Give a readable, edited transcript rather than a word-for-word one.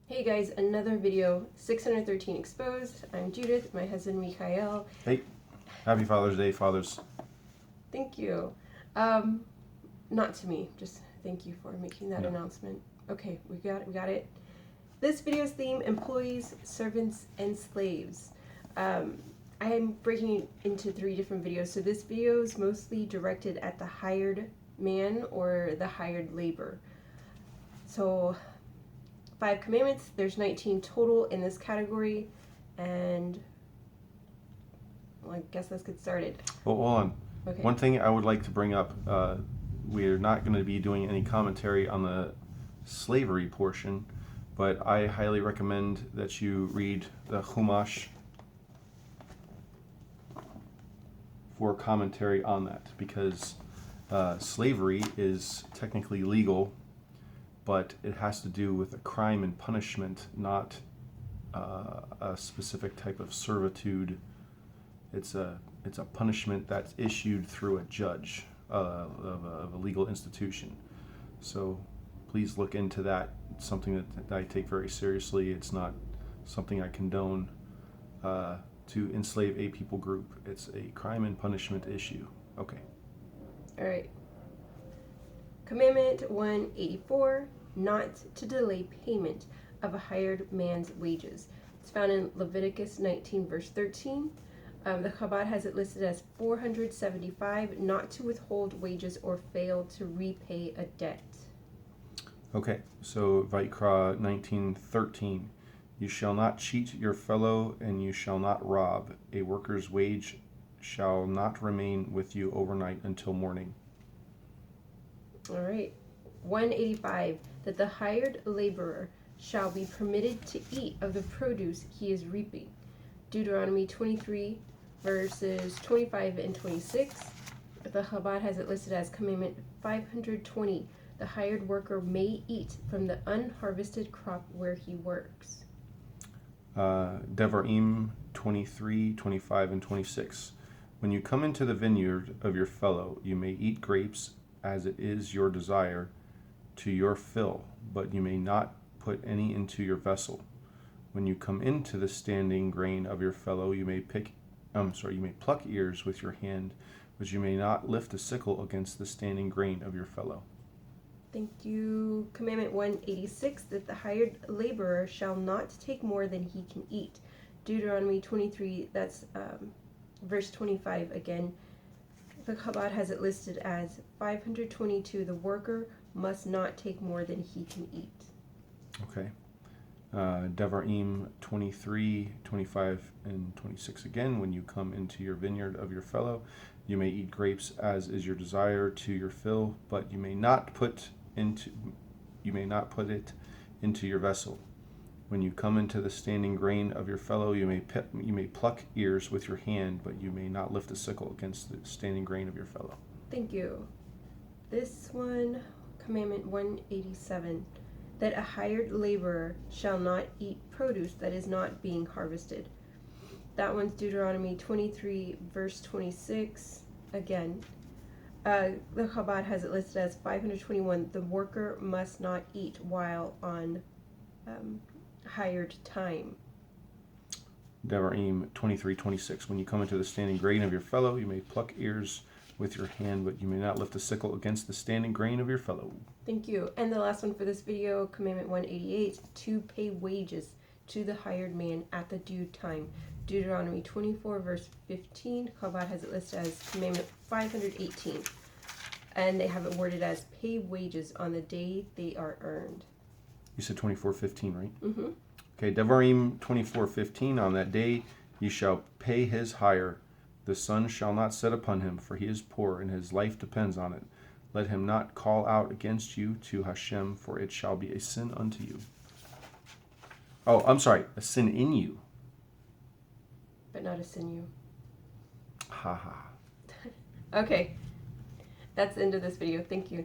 Hey guys, another video, 613 Exposed. I'm Judith, my husband Mikhail. Hey, happy Father's Day, fathers. Thank you. Not to me, just thank you for making that announcement. Okay, we got it. This video's theme, employees, servants, and slaves. I am breaking it into 3 different videos, so this video is mostly directed at the hired man or the hired labor. So 5 commandments, there's 19 total in this category, and well, I guess let's get started. Well, hold on. Okay. One thing I would like to bring up, we're not going to be doing any commentary on the slavery portion, but I highly recommend that you read the Chumash for commentary on that, because slavery is technically legal, but it has to do with a crime and punishment, not a specific type of servitude. It's a punishment that's issued through a judge of a legal institution. So please look into that. It's something that I take very seriously. It's not something I condone to enslave a people group. It's a crime and punishment issue. Okay. All right. Commandment 184, not to delay payment of a hired man's wages. It's found in Leviticus 19, verse 13. The Chabad has it listed as 475, not to withhold wages or fail to repay a debt. Okay, so Vayikra 19:13, you shall not cheat your fellow, and you shall not rob. A worker's wage shall not remain with you overnight until morning. All right. 185, that the hired laborer shall be permitted to eat of the produce he is reaping. Deuteronomy 23, verses 25 and 26. The Chabad has it listed as Commandment 520. The hired worker may eat from the unharvested crop where he works. Devarim 23, 25, and 26. When you come into the vineyard of your fellow, you may eat grapes as it is your desire to your fill, but you may not put any into your vessel. When you come into the standing grain of your fellow, you may pluck ears with your hand, but you may not lift a sickle against the standing grain of your fellow. Thank you. Commandment 186, that the hired laborer shall not take more than he can eat. Deuteronomy 23, that's verse 25 again. The Chabad has it listed as 522, the worker must not take more than he can eat. Okay. Devarim 23, 25, and 26 again. When you come into your vineyard of your fellow, you may eat grapes as is your desire to your fill, but you may not put it into your vessel. When you come into the standing grain of your fellow, you may pluck ears with your hand, but you may not lift a sickle against the standing grain of your fellow. Thank you. This one, Commandment 187, that a hired laborer shall not eat produce that is not being harvested. That one's Deuteronomy 23, verse 26. Again, the Chabad has it listed as 521, the worker must not eat while on hired time. Devarim 23:26. When you come into the standing grain of your fellow, you may pluck ears with your hand, but you may not lift a sickle against the standing grain of your fellow. Thank you. And the last one for this video, Commandment 188, to pay wages to the hired man at the due time. Deuteronomy 24, verse 15. Chabad has it listed as Commandment 518. And they have it worded as pay wages on the day they are earned. You said 24:15, right? Mm-hmm. Okay, Devarim 24:15. On that day ye shall pay his hire. The sun shall not set upon him, for he is poor, and his life depends on it. Let him not call out against you to Hashem, for it shall be a sin unto you. Oh, I'm sorry, a sin in you. But not a sinew. Ha ha. Okay. That's the end of this video. Thank you.